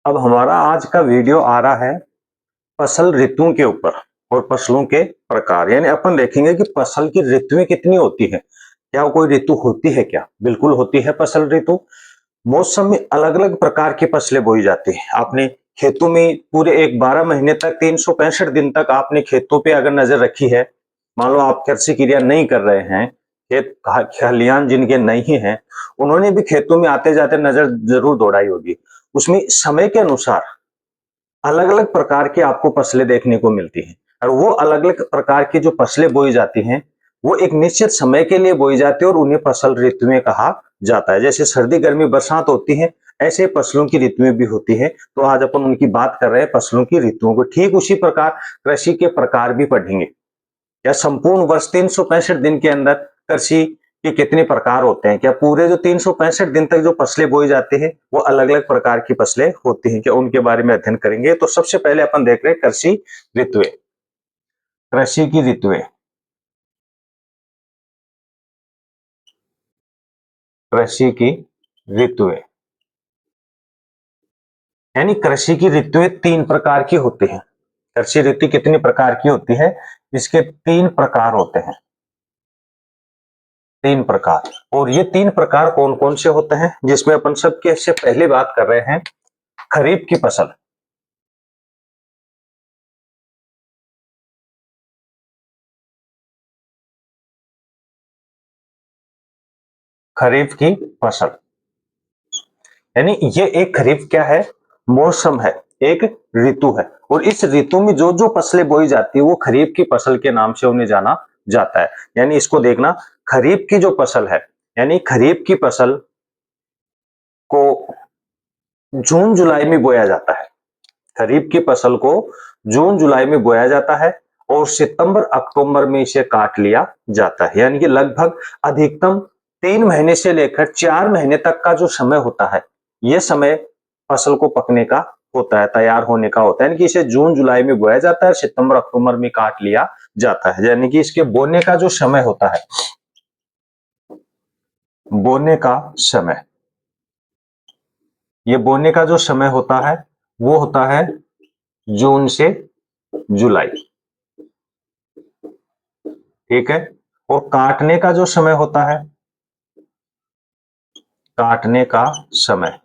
अब हमारा आज का वीडियो आ रहा है फसल ऋतुओं के ऊपर और फसलों के प्रकार। यानी अपन देखेंगे कि फसल की ऋतुएं कितनी होती है, क्या कोई ऋतु होती है? क्या बिल्कुल होती है फसल ऋतु। मौसम में अलग अलग प्रकार की फसलें बोई जाती है। आपने खेतों में पूरे एक 12 महीने तक 365 दिन तक आपने खेतों पे अगर नजर रखी है, मान लो आप कृषि क्रिया नहीं कर रहे हैं, खेत खलिहान जिनके नहीं है उन्होंने भी खेतों में आते जाते नजर जरूर दौड़ाई होगी। उसमें समय के अनुसार अलग अलग प्रकार की आपको फसलें देखने को मिलती हैं और वो अलग अलग प्रकार की जो फसलें बोई जाती हैं वो एक निश्चित समय के लिए बोई जाती है और उन्हें फसल ऋतुएं कहा जाता है। जैसे सर्दी गर्मी बरसात होती है, ऐसे फसलों की ऋतुएं भी होती है। तो आज अपन उनकी बात कर रहे हैं, फसलों की ऋतुओं को। ठीक उसी प्रकार कृषि के प्रकार भी पढ़ेंगे। या संपूर्ण वर्ष 365 दिन के अंदर कृषि के कितने प्रकार होते हैं? क्या पूरे जो 365 दिन तक जो फसलें बोई जाती है वो अलग अलग प्रकार की फसलें होती हैं? क्या उनके बारे में अध्ययन करेंगे। तो सबसे पहले अपन देख रहे हैं कृषि ऋतुएं। कृषि की ऋतुएं, कृषि की ऋतुएं यानी कृषि की ऋतुएं 3 प्रकार की होती हैं। कृषि ऋतु कितने प्रकार की होती है? इसके 3 प्रकार होते हैं। 3 प्रकार। और ये 3 प्रकार कौन कौन से होते हैं? जिसमें अपन सबके से पहले बात कर रहे हैं खरीफ की फसल। खरीफ की फसल यानी ये एक खरीफ क्या है? मौसम है, एक ऋतु है। और इस ऋतु में जो जो फसलें बोई जाती है वो खरीफ की फसल के नाम से उन्हें जाना जाता है। यानी इसको देखना, खरीफ की जो फसल है, यानी खरीफ की फसल को जून जुलाई में बोया जाता है। खरीफ की फसल को जून जुलाई में बोया जाता है और सितंबर अक्टूबर में इसे काट लिया जाता है। यानी कि लगभग अधिकतम 3 महीने से लेकर 4 महीने तक का जो समय होता है, यह समय फसल को पकने का होता है, तैयार होने का होता है। यानी कि इसे जून जुलाई में बोया जाता है, सितंबर अक्टूबर में काट लिया जाता है। यानी कि इसके बोने का जो समय होता है, बोने का समय, ये बोने का जो समय होता है वो होता है जून से जुलाई। ठीक है। और काटने का जो समय होता है, काटने का समय,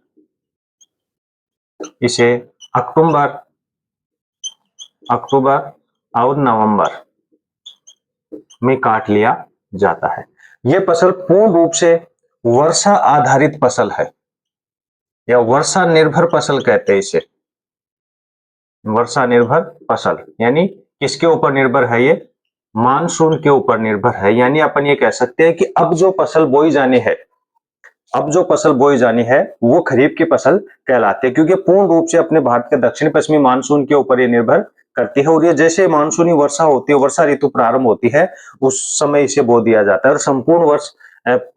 इसे अक्टूबर अक्टूबर और नवंबर में काट लिया जाता है। यह फसल पूर्ण रूप से वर्षा आधारित फसल है या वर्षा निर्भर फसल कहते हैं इसे। वर्षा निर्भर फसल यानी किसके ऊपर निर्भर है? ये मानसून के ऊपर निर्भर है। यानी अपन ये कह सकते हैं कि अब जो फसल बोई जानी है, अब जो फसल बोई जानी है वो खरीफ की फसल कहलाती है, क्योंकि पूर्ण रूप से अपने भारत के दक्षिण पश्चिमी मानसून के ऊपर ये निर्भर करती है। और ये जैसे मानसूनी वर्षा होती है, वर्षा ऋतु प्रारंभ होती है, उस समय इसे बो दिया जाता है और संपूर्ण वर्ष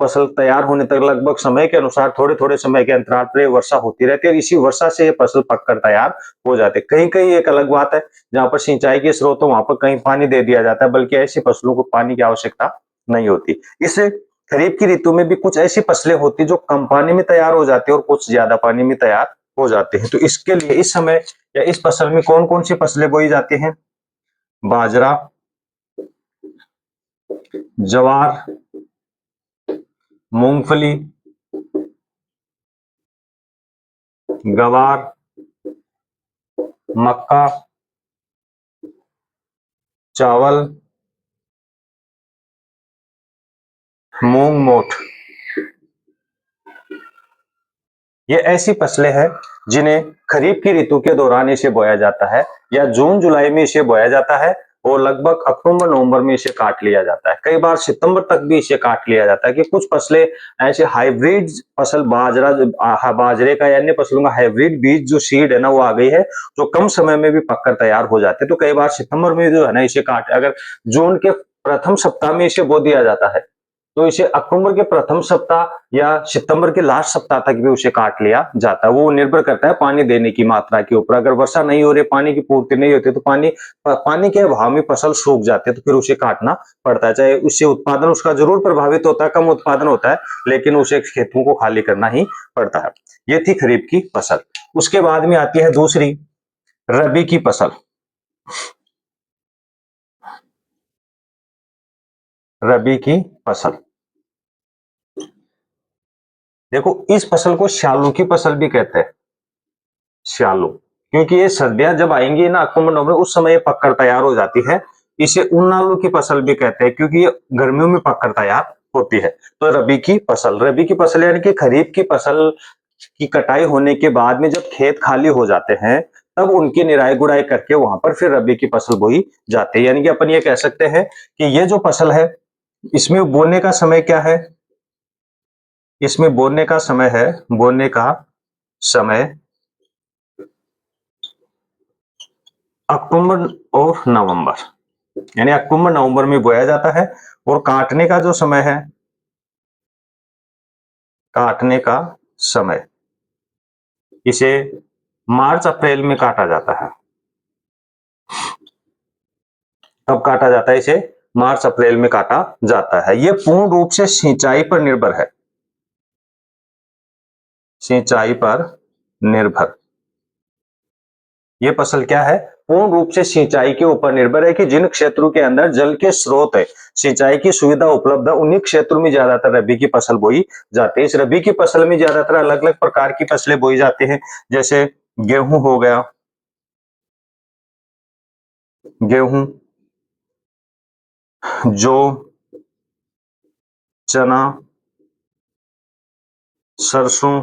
फसल तैयार होने तक लगभग समय के अनुसार थोड़े थोड़े समय के अंतराल पर वर्षा होती रहती है और इसी वर्षा से ये फसल पककर तैयार हो जाते हैं। कहीं कहीं एक अलग बात है, जहां पर सिंचाई के स्रोत हो वहां पर कहीं पानी दे दिया जाता है, बल्कि ऐसी फसलों को पानी की आवश्यकता नहीं होती। इससे खरीफ की ऋतु में भी कुछ ऐसी फसलें होती जो कम पानी में तैयार हो जाती है और कुछ ज्यादा पानी में तैयार हो जाते हैं। तो इसके लिए इस समय या इस फसल में कौन कौन सी फसलें बोई जाती हैं? बाजरा, ज्वार, मूंगफली, गवार, मक्का, चावल, मूंग मोठ। ये ऐसी फसलें हैं जिन्हें खरीफ की ऋतु के दौरान इसे बोया जाता है या जून जुलाई में इसे बोया जाता है और लगभग अक्टूबर नवंबर में इसे काट लिया जाता है। कई बार सितंबर तक भी इसे काट लिया जाता है कि कुछ फसलें ऐसे हाइब्रिड फसल, बाजरे का या अन्य फसलों का हाइब्रिड बीज जो सीड है ना वो आ गई है, जो कम समय में भी पककर तैयार हो जाते हैं। तो कई बार सितंबर में जो है ना इसे काट, अगर जून के प्रथम सप्ताह में इसे बो दिया जाता है तो इसे अक्टूबर के प्रथम सप्ताह या सितंबर के लास्ट सप्ताह तक भी उसे काट लिया जाता है। वो निर्भर करता है पानी देने की मात्रा के ऊपर। अगर वर्षा नहीं हो रही, पानी की पूर्ति नहीं होती, तो पानी के अभाव में फसल सूख जाती है, तो फिर उसे काटना पड़ता है। चाहे उससे उत्पादन उसका जरूर प्रभावित होता है, कम उत्पादन होता है, लेकिन उसे खेतों को खाली करना ही पड़ता है। ये थी खरीफ की फसल। उसके बाद में आती है दूसरी, रबी की फसल। रबी की फसल, देखो इस फसल को श्यालू की फसल भी कहते हैं। श्यालू, क्योंकि ये सर्दियां जब आएंगी ना, अक्टूबर नवंबर, उस समय ये पककर तैयार हो जाती है। इसे उन्नालू की फसल भी कहते हैं, क्योंकि ये गर्मियों में पककर तैयार होती है। तो रबी की फसल, रबी की फसल यानी कि खरीफ की फसल की कटाई होने के बाद में जब खेत खाली हो जाते हैं, तब उनकी निराई गुड़ाई करके वहां पर फिर रबी की फसल बोई जाती है। यानी कि अपन ये कह सकते हैं कि ये जो फसल है, इसमें बोने का समय क्या है? इसमें बोने का समय है, बोने का समय अक्टूबर और नवंबर, यानी अक्टूबर नवंबर में बोया जाता है। और काटने का जो समय है, काटने का समय इसे मार्च अप्रैल में काटा जाता है। कब काटा जाता है? इसे मार्च अप्रैल में काटा जाता है। यह पूर्ण रूप से सिंचाई पर निर्भर है, सिंचाई पर निर्भर। यह फसल क्या है? पूर्ण रूप से सिंचाई के ऊपर निर्भर है, कि जिन क्षेत्रों के अंदर जल के स्रोत है, सिंचाई की सुविधा उपलब्ध है, उन्हीं क्षेत्रों में ज्यादातर रबी की फसल बोई जाती है। इस रबी की फसल में ज्यादातर अलग अलग प्रकार की फसलें बोई जाती हैं, जैसे गेहूं हो गया, गेहूं, जौ, चना, सरसों।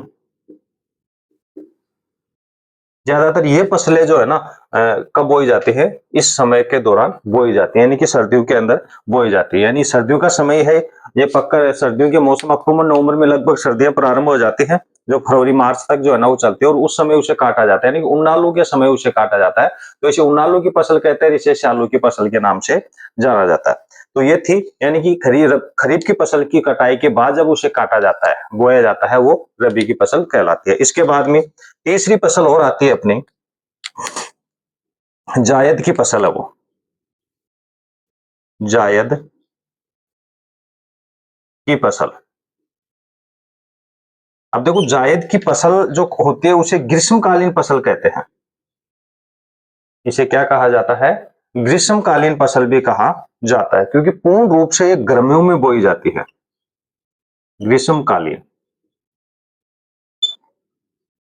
ज्यादातर ये फसलें जो है ना, कब बोई जाती है? इस समय के दौरान बोई जाती है, यानी कि सर्दियों के अंदर बोई जाती है। यानी सर्दियों का समय है ये, पक्का सर्दियों के मौसम अक्टूबर नवंबर में लगभग सर्दियां प्रारंभ हो जाती हैं, जो फरवरी मार्च तक जो है ना वो चलती है, और उस समय उसे काटा जाता है, यानी कि उन्नालू के समय उसे काटा जाता है। तो इसे उन्नालू की फसल कहते हैं, इसे श्यालू की फसल के नाम से जाना जाता है। तो ये थी, यानी कि खरीफ की फसल की कटाई के बाद जब उसे काटा जाता है, बोया जाता है, वो रबी की फसल कहलाती है। इसके बाद में तीसरी फसल और आती है अपनी, जायद की फसल है वो, जायद की फसल। अब देखो जायद की फसल जो होती है उसे ग्रीष्मकालीन फसल कहते हैं। इसे क्या कहा जाता है? ग्रीष्मकालीन फसल भी कहा जाता है, क्योंकि पूर्ण रूप से ये गर्मियों में बोई जाती है। ग्रीष्मकालीन,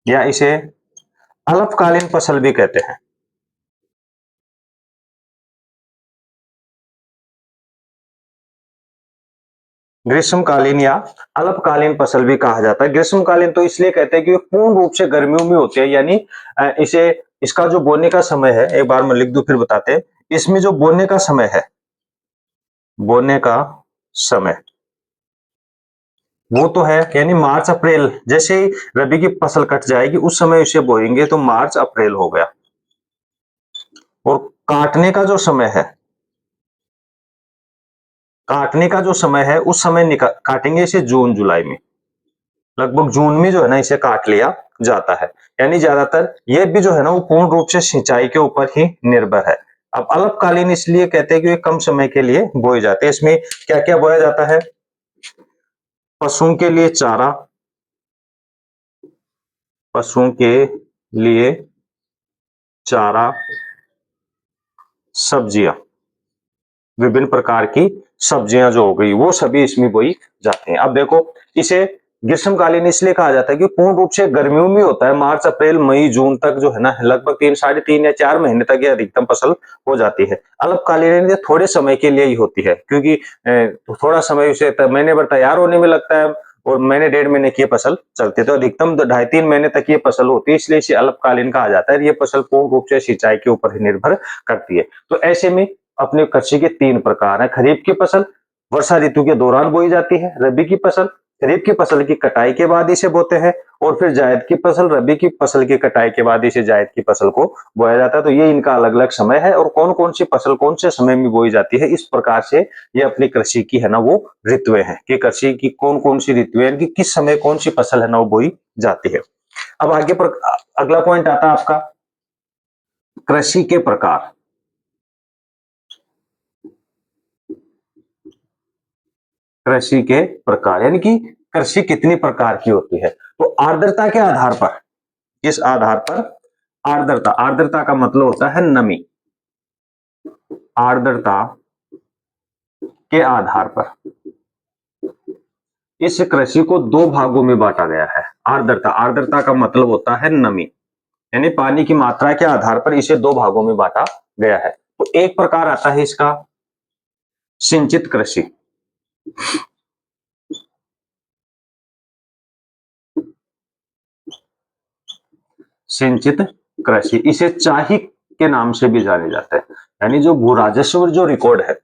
या इसे अल्पकालीन फसल भी कहते हैं। ग्रीष्मकालीन या अल्पकालीन फसल भी कहा जाता है। ग्रीष्मकालीन तो इसलिए कहते हैं कि पूर्ण रूप से गर्मियों में होती है, यानी इसे, इसका जो बोने का समय है, एक बार मैं लिख दूं फिर बताते हैं। इसमें जो बोने का समय है, बोने का समय वो तो है, यानी मार्च अप्रैल, जैसे ही रबी की फसल कट जाएगी उस समय इसे बोएंगे, तो मार्च अप्रैल हो गया। और काटने का जो समय है, काटने का जो समय है उस समय काटेंगे इसे जून जुलाई में, लगभग जून में जो है ना इसे काट लिया जाता है। यानी ज्यादातर ये भी जो है ना वो पूर्ण रूप से सिंचाई के ऊपर ही निर्भर है। अब अल्पकालीन इसलिए कहते हैं कि ये कम समय के लिए बोए जाते हैं। इसमें क्या क्या बोया जाता है? पशुओं के लिए चारा, पशुओं के लिए चारा, सब्जियां, विभिन्न प्रकार की सब्जियां जो हो गई वो सभी इसमें बोई जाती हैं। अब देखो इसे ग्रीष्मकालीन इसलिए कहा जाता है कि पूर्ण रूप से गर्मियों में होता है, मार्च अप्रैल मई जून तक जो है ना लगभग 3 साढ़े 3 या 4 महीने तक ये अधिकतम फसल हो जाती है। अल्पकालीन ये थोड़े समय के लिए ही होती है, क्योंकि थोड़ा समय उसे महीने भर तैयार होने में लगता है, और महीने 1.5 महीने की ये फसल चलती है, तो अधिकतम 2.5 3 महीने तक ये फसल होती है, इसलिए इसे अल्पकालीन कहा जाता है। ये फसल पूर्ण रूप से सिंचाई के ऊपर ही निर्भर करती है। तो ऐसे में अपने कृषि के 3 प्रकार है। खरीफ की फसल वर्षा ऋतु के दौरान बोई जाती है, रबी की फसल खरीफ की फसल की कटाई के बाद इसे बोते हैं, और फिर जायद की फसल, रबी की फसल की कटाई के बाद इसे जायद की फसल को बोया जाता है। तो ये इनका अलग अलग समय है, और कौन कौन सी फसल कौन से समय में बोई जाती है, इस प्रकार से ये अपनी कृषि की है ना वो ऋतुएं हैं कि कृषि की कौन कौन सी ऋतुएं कि किस समय कौन सी फसल है ना वो बोई जाती है। अब आगे पर अगला पॉइंट आता है आपका कृषि के प्रकार। कृषि के प्रकार यानी कि कृषि कितनी प्रकार की होती है। तो आर्द्रता के आधार पर, किस आधार पर, आर्द्रता, आर्द्रता का मतलब होता है नमी, आर्द्रता के आधार पर इस कृषि को दो भागों में बांटा गया है। आर्द्रता, आर्द्रता का मतलब होता है नमी, यानी पानी की मात्रा के आधार पर इसे दो भागों में बांटा गया है। तो एक प्रकार आता है इसका सिंचित कृषि, सिंचित कृषि, इसे चाही के नाम से भी जाने जाता है। यानी जो भू राजस्व जो रिकॉर्ड है,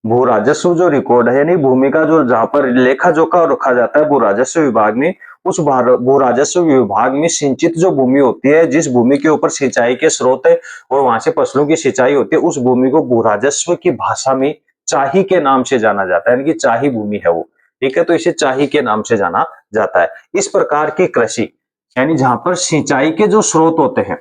भू राजस्व जो रिकॉर्ड है यानी भूमि का जो जहां पर लेखा जोखा रखा जाता है भू राजस्व विभाग में, उस भू राजस्व विभाग में सिंचित जो भूमि होती है, जिस भूमि के ऊपर सिंचाई के स्रोत है और वहां से फसलों की सिंचाई होती है, उस भूमि को भू राजस्व की भाषा में चाही के नाम से जाना जाता है, यानी कि चाही भूमि है वो। ठीक है, तो इसे चाही के नाम से जाना जाता है। इस प्रकार की कृषि यानी जहां पर सिंचाई के जो स्रोत होते हैं,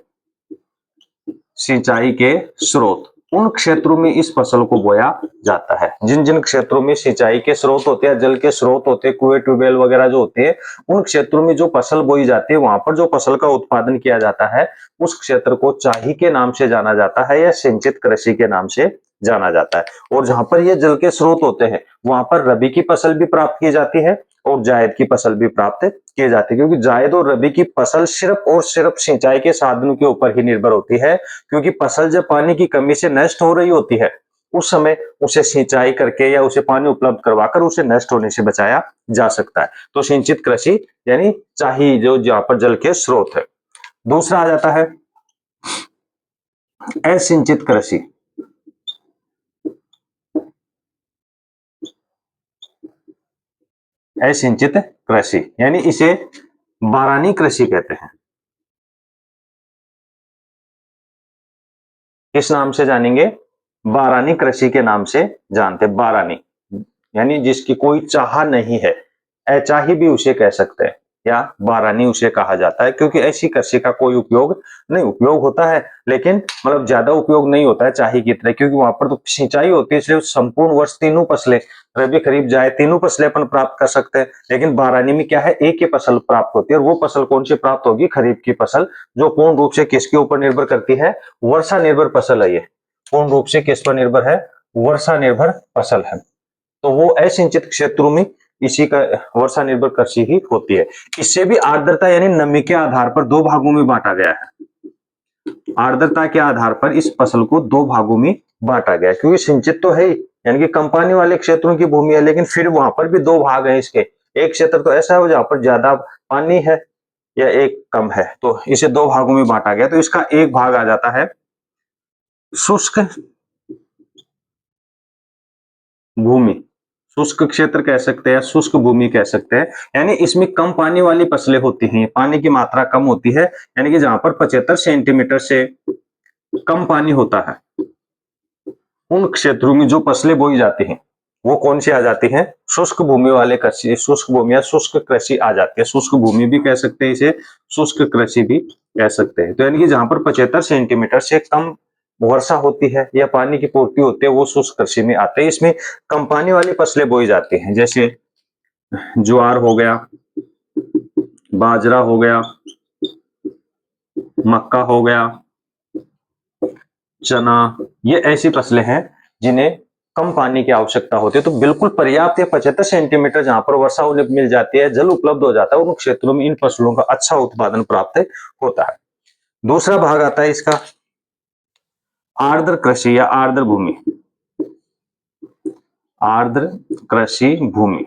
सिंचाई के स्रोत, उन क्षेत्रों में इस फसल को बोया जाता है। जिन जिन क्षेत्रों में सिंचाई के स्रोत होते हैं, जल के स्रोत होते हैं, कुएं ट्यूबवेल वगैरह जो होते हैं, उन क्षेत्रों में जो फसल बोई जाती है, वहां पर जो फसल का उत्पादन किया जाता है, उस क्षेत्र को चाही के नाम से जाना जाता है या सिंचित कृषि के नाम से जाना जाता है। और जहां पर ये जल के स्रोत होते हैं, वहां पर रबी की फसल भी प्राप्त की जाती है और जायद की फसल भी प्राप्त किए जाते हैं, क्योंकि जायद और रबी की फसल सिर्फ और सिर्फ सिंचाई के साधनों के ऊपर ही निर्भर होती है। क्योंकि फसल जब पानी की कमी से नष्ट हो रही होती है, उस समय उसे सिंचाई करके या उसे पानी उपलब्ध करवाकर उसे नष्ट होने से बचाया जा सकता है। तो सिंचित कृषि यानी चाही जो जहां पर जल के स्रोत है। दूसरा आ जाता है असिंचित कृषि। असिंचित कृषि यानी इसे बारानी कृषि कहते हैं। किस नाम से जानेंगे? बारानी कृषि के नाम से जानते हैं। बारानी यानी जिसकी कोई चाह नहीं है, अचाही भी उसे कह सकते हैं, या बारानी उसे कहा जाता है, क्योंकि ऐसी कृषि का कोई उपयोग नहीं, उपयोग होता है लेकिन मतलब ज्यादा उपयोग नहीं होता है चाही की तरह, क्योंकि वहां पर तो सिंचाई होती है, इसलिए संपूर्ण वर्ष तीनों फसलें, रबी खरीफ जाए तीनों फसलें अपन प्राप्त कर सकते हैं। लेकिन बारानी में क्या है, एक ही फसल प्राप्त होती है, और वो फसल कौन सी प्राप्त होगी? खरीफ की फसल, जो पूर्ण रूप से किसके ऊपर निर्भर करती है? वर्षा निर्भर फसल है ये, पूर्ण रूप से किस पर निर्भर है? वर्षा निर्भर फसल है। तो वो असिंचित क्षेत्रों में इसी का वर्षा निर्भर कृषि ही होती है। इससे भी आर्द्रता यानी नमी के आधार पर दो भागों में बांटा गया है। आर्द्रता के आधार पर इस फसल को दो भागों में बांटा गया है, क्योंकि सिंचित तो है ही, यानी कि कम पानी वाले क्षेत्रों की भूमि है, लेकिन फिर वहां पर भी दो भाग हैं इसके। एक क्षेत्र तो ऐसा है जहां पर ज्यादा पानी है या एक कम है, तो इसे दो भागों में बांटा गया। तो इसका एक भाग आ जाता है शुष्क भूमि, शुष्क क्षेत्र कह सकते हैं, शुष्क भूमि कह सकते हैं, यानी इसमें कम पानी वाली फसलें होती हैं, पानी की मात्रा कम होती है, यानी कि जहां पर 75 सेंटीमीटर से कम पानी होता है, उन क्षेत्रों में जो फसलें बोई जाती हैं वो कौन सी आ जाती हैं? शुष्क भूमि वाले कृषि, शुष्क भूमि या शुष्क कृषि आ जाती है। शुष्क भूमि भी कह सकते हैं इसे, शुष्क कृषि भी कह सकते हैं। तो यानी कि जहां पर 75 सेंटीमीटर से कम वर्षा होती है या पानी की पूर्ति होती है, वो शुष्क कृषि में आते हैं। इसमें कम पानी वाली फसलें बोई जाती हैं, जैसे ज्वार हो गया, बाजरा हो गया, मक्का हो गया, चना, ये ऐसी फसलें हैं जिन्हें कम पानी की आवश्यकता होती है। तो बिल्कुल पर्याप्त या 75 सेंटीमीटर जहां पर वर्षा उन्हें मिल जाती है, जल उपलब्ध हो जाता है, उन क्षेत्रों में इन फसलों का अच्छा उत्पादन प्राप्त होता है। दूसरा भाग आता है इसका आर्द्र कृषि या आर्द्र भूमि। आर्द्र कृषि भूमि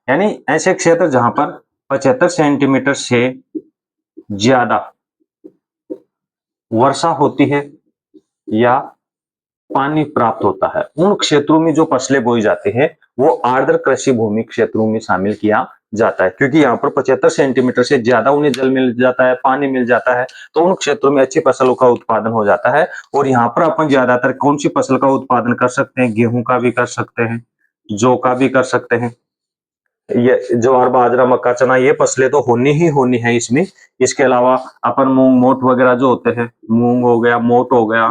यानी ऐसे क्षेत्र जहां पर 75 सेंटीमीटर से ज्यादा वर्षा होती है या पानी प्राप्त होता है। उन क्षेत्रों में जो फसलें बोई जाती है वो आर्द्र कृषि भूमि क्षेत्रों में शामिल किया जाता है, क्योंकि यहाँ पर 75 सेंटीमीटर से ज्यादा उन्हें जल मिल जाता है, पानी मिल जाता है, तो उन क्षेत्रों में अच्छी फसलों का उत्पादन हो जाता है। और यहाँ पर अपन ज्यादातर कौन सी फसल का उत्पादन कर सकते हैं? गेहूं का भी कर सकते हैं, जौ का भी कर सकते हैं, ये ज्वार बाजरा मक्का चना ये फसलें तो होनी ही होनी है इसमें। इसके अलावा अपन मूंग मोट वगैरह जो होते हैं, मूंग हो गया, मोट हो गया,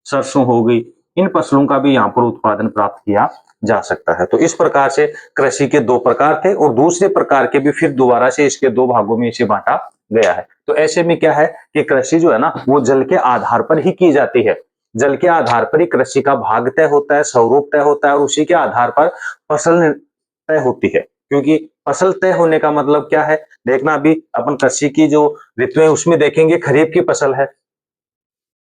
सरसों हो गई, इन फसलों का भी यहाँ पर उत्पादन प्राप्त किया जा सकता है। तो इस प्रकार से कृषि के दो प्रकार थे और दूसरे प्रकार के भी फिर दोबारा से इसके दो भागों में इसे बांटा गया है। तो ऐसे में क्या है कि कृषि जो है ना वो जल के आधार पर ही की जाती है। जल के आधार पर ही कृषि का भाग तय होता है, स्वरूप तय होता है और उसी के आधार पर फसल तय होती है। क्योंकि फसल तय होने का मतलब क्या है? देखना, अभी अपन कृषि की जो ऋतु है उसमें देखेंगे खरीफ की फसल है।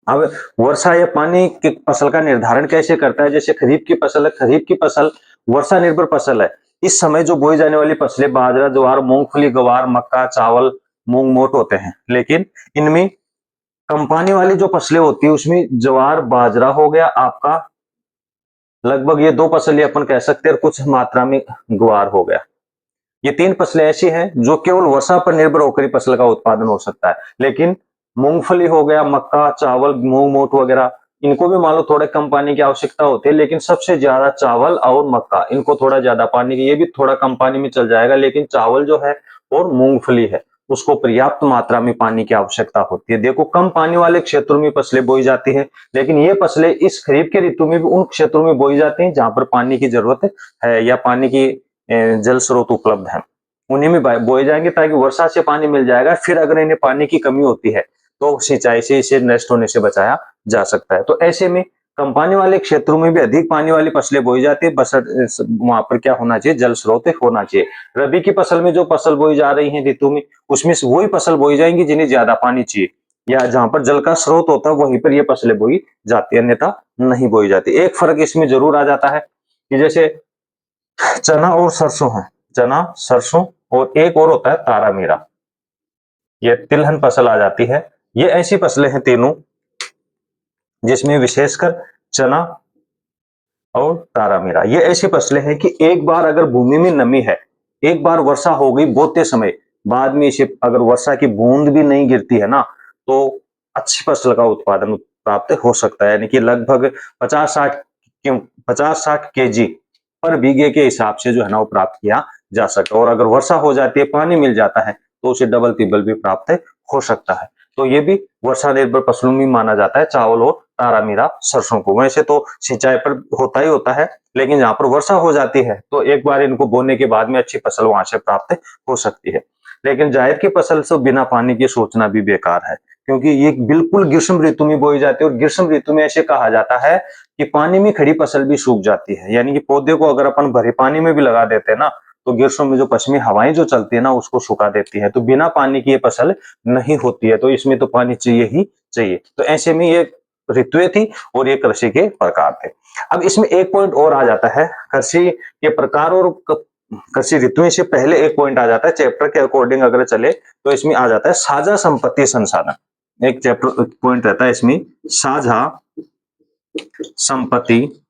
अब वर्षा या पानी की फसल का निर्धारण कैसे करता है? जैसे खरीफ की फसल है, खरीफ की फसल वर्षा निर्भर फसल है। इस समय जो बोई जाने वाली फसलें बाजरा ज्वार मूंगफली गवार मक्का चावल मूंग मोट होते हैं। लेकिन इनमें कम पानी वाली जो फसलें होती है उसमें ज्वार बाजरा हो गया आपका, लगभग ये दो फसल अपन कह सकते हैं, और कुछ मात्रा में ग्वार हो गया। ये तीन फसलें ऐसी हैं जो केवल वर्षा पर निर्भर होकर ही फसल का उत्पादन हो सकता है। लेकिन मूंगफली हो गया, मक्का चावल मूंग मोट वगैरह, इनको भी मान लो थोड़े कम पानी की आवश्यकता होती है, लेकिन सबसे ज्यादा चावल और मक्का, इनको थोड़ा ज्यादा पानी की, ये भी थोड़ा कम पानी में चल जाएगा। लेकिन चावल जो है और मूंगफली है उसको पर्याप्त मात्रा में पानी की आवश्यकता होती है। देखो, कम पानी वाले क्षेत्रों में फसलें बोई जाती है, लेकिन ये फसलें इस खरीफ के ऋतु में भी उन क्षेत्रों में बोई जाती हैं जहां पर पानी की जरूरत है या पानी की जल स्रोत उपलब्ध है, उन्हीं में बोए जाएंगे, ताकि वर्षा से पानी मिल जाएगा। फिर अगर इन्हें पानी की कमी होती है तो सिंचाई से इसे नष्ट होने से बचाया जा सकता है। तो ऐसे में कम पानी वाले क्षेत्रों में भी अधिक पानी वाली फसलें बोई जाती है, बस वहां पर क्या होना चाहिए? जल स्रोत होना चाहिए। रबी की फसल में जो फसल बोई जा रही है ऋतु में, उसमें से वही फसल बोई जाएंगी जिन्हें ज्यादा पानी चाहिए, या जहां पर जल का स्रोत होता है वहीं पर ये फसलें बोई जाती है, अन्यथा नहीं बोई जाती। एक फर्क इसमें जरूर आ जाता है कि जैसे चना और सरसों है, चना सरसों, और एक और होता है तारा मीरा, ये तिलहन फसल आ जाती है। ये ऐसी फसलें हैं तीनों जिसमें विशेषकर चना और तारा मीरा, ये ऐसी फसलें हैं कि एक बार अगर भूमि में नमी है, एक बार वर्षा हो गई बोते समय, बाद में इसे अगर वर्षा की बूंद भी नहीं गिरती है ना, तो अच्छी फसल का उत्पादन प्राप्त हो सकता है। यानी कि लगभग 50-60 केजी पर बीघे के हिसाब से जो है ना वो प्राप्त किया जा सकता है। और अगर वर्षा हो जाती है, पानी मिल जाता है, तो उसे डबल तिब्बल भी प्राप्त हो सकता है। तो ये भी वर्षा निर्भर फसलों में माना जाता है, चावल और तारा मीरा सरसों को। वैसे तो सिंचाई पर होता ही होता है, लेकिन जहां पर वर्षा हो जाती है तो एक बार इनको बोने के बाद में अच्छी फसल वहां से प्राप्त हो सकती है। लेकिन जायद की फसल से बिना पानी के सोचना भी बेकार है, क्योंकि ये बिल्कुल ग्रीष्म ऋतु में बोई जाती है। और ग्रीष्म ऋतु में ऐसे कहा जाता है कि पानी में खड़ी फसल भी सूख जाती है, यानी कि पौधे को अगर अपन भरे पानी में भी लगा देते हैं ना, तो ग्रीष्म में जो पश्चिमी हवाएं जो चलती है ना उसको सुखा देती है। तो बिना पानी की ये फसल नहीं होती है, तो इसमें तो पानी चाहिए ही चाहिए। तो ऐसे में ये ऋतुएं थी और ये कृषि के प्रकार थे। अब इसमें एक पॉइंट और आ जाता है, कृषि के प्रकार और कृषि ऋतुएं से पहले एक पॉइंट आ जाता है, चैप्टर के अकॉर्डिंग अगर चले तो इसमें आ जाता है साझा संपत्ति संसाधन। एक चैप्टर पॉइंट रहता है इसमें, साझा संपत्ति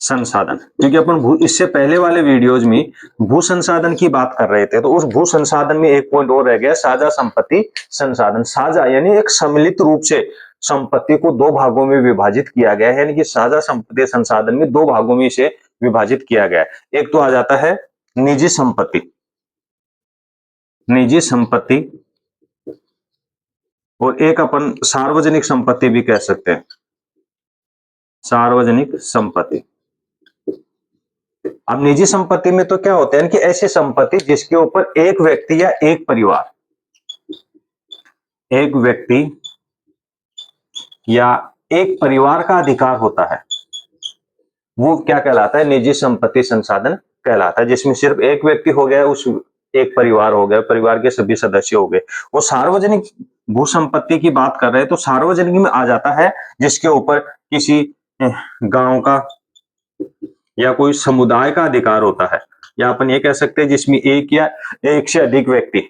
संसाधन। क्योंकि अपन इससे पहले वाले वीडियोज में भू संसाधन की बात कर रहे थे, तो उस भू संसाधन में एक पॉइंट और रह गया, साझा संपत्ति संसाधन। साझा यानी एक सम्मिलित रूप से संपत्ति को दो भागों में विभाजित किया गया है, यानी कि साझा संपत्ति संसाधन में दो भागों में इसे विभाजित किया गया है। एक तो आ जाता है निजी संपत्ति, निजी संपत्ति, और एक अपन सार्वजनिक संपत्ति भी कह सकते हैं, सार्वजनिक संपत्ति। अब निजी संपत्ति में तो क्या होता है कि ऐसी संपत्ति जिसके ऊपर एक व्यक्ति या एक परिवार, एक व्यक्ति या एक परिवार का अधिकार होता है, वो क्या कहलाता है? निजी संपत्ति संसाधन कहलाता है। जिसमें सिर्फ एक व्यक्ति हो गया, उस एक परिवार हो गया, परिवार के सभी सदस्य हो गए। वो सार्वजनिक भू संपत्ति की बात कर रहे हैं, तो सार्वजनिक में आ जाता है जिसके ऊपर किसी गांव का या कोई समुदाय का अधिकार होता है, या अपन ये कह सकते हैं जिसमें एक या एक से अधिक व्यक्ति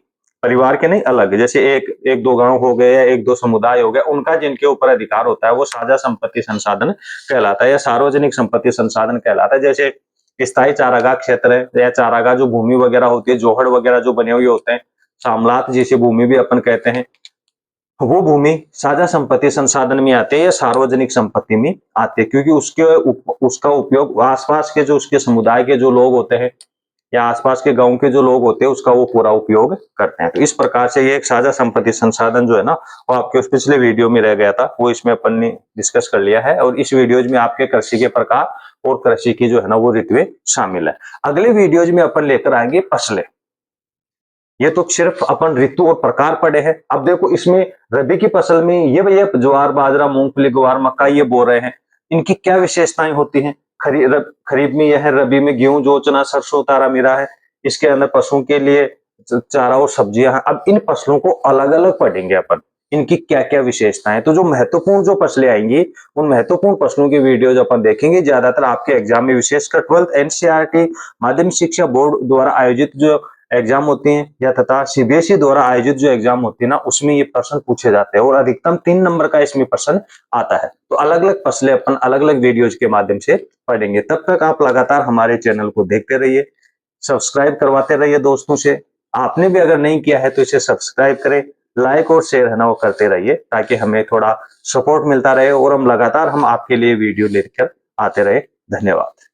परिवार के नहीं, अलग, जैसे एक एक दो गांव हो गए या एक दो समुदाय हो गए, उनका जिनके ऊपर अधिकार होता है वो साझा संपत्ति संसाधन कहलाता है या सार्वजनिक संपत्ति संसाधन कहलाता है। जैसे स्थायी चारागाह क्षेत्र है या चारागाह जो भूमि वगैरह होती है, जोहड़ वगैरह जो बने हुए होते हैं, शामलात जिसे भूमि भी अपन कहते हैं, वो भूमि साझा संपत्ति संसाधन में आती है या सार्वजनिक संपत्ति में आती है, क्योंकि उसका उपयोग आसपास के जो उसके समुदाय के जो लोग होते हैं या आसपास के गांव के जो लोग होते हैं उसका वो पूरा उपयोग करते हैं। तो इस प्रकार से ये एक साझा संपत्ति संसाधन जो है ना, वो आपके उस पिछले वीडियो में रह गया था, वो इसमें अपन ने डिस्कस कर लिया है। और इस वीडियोज में आपके कृषि के प्रकार और कृषि की जो है ना वो ऋतुएं शामिल है। अगले वीडियोज में अपन लेकर आएंगे फसलें। ये तो सिर्फ अपन ऋतु और प्रकार पढ़े हैं। अब देखो इसमें रबी की फसल में ये भैया ज्वार बाजरा मूंगफली ग्वार मक्का ये बो रहे हैं, इनकी क्या विशेषताएं होती हैं? खरीफ में यह है, रबी में गेहूं जो चना सरसों तारा मीरा है, इसके अंदर पशुओं के लिए चारा और सब्जियां हैं। अब इन फसलों को अलग अलग पढ़ेंगे अपन, इनकी क्या क्या विशेषताएं। तो जो महत्वपूर्ण जो फसलें आएंगी उन महत्वपूर्ण फसलों की वीडियो जो अपन देखेंगे, ज्यादातर आपके एग्जाम में विशेषकर 12th एनसीईआरटी माध्यमिक शिक्षा बोर्ड द्वारा आयोजित जो एग्जाम होती हैं या तथा सीबीएसई द्वारा आयोजित जो एग्जाम होती है ना, उसमें ये प्रश्न पूछे जाते हैं और अधिकतम 3 नंबर का इसमें प्रश्न आता है। तो अलग अलग फसलें अपन अलग अलग वीडियोज के माध्यम से पढ़ेंगे। तब तक आप लगातार हमारे चैनल को देखते रहिए, सब्सक्राइब करवाते रहिए दोस्तों से। आपने भी अगर नहीं किया है तो इसे सब्सक्राइब करें, लाइक और शेयर है ना वो करते रहिए, ताकि हमें थोड़ा सपोर्ट मिलता रहे और हम लगातार आपके लिए वीडियो लेकर आते रहे। धन्यवाद।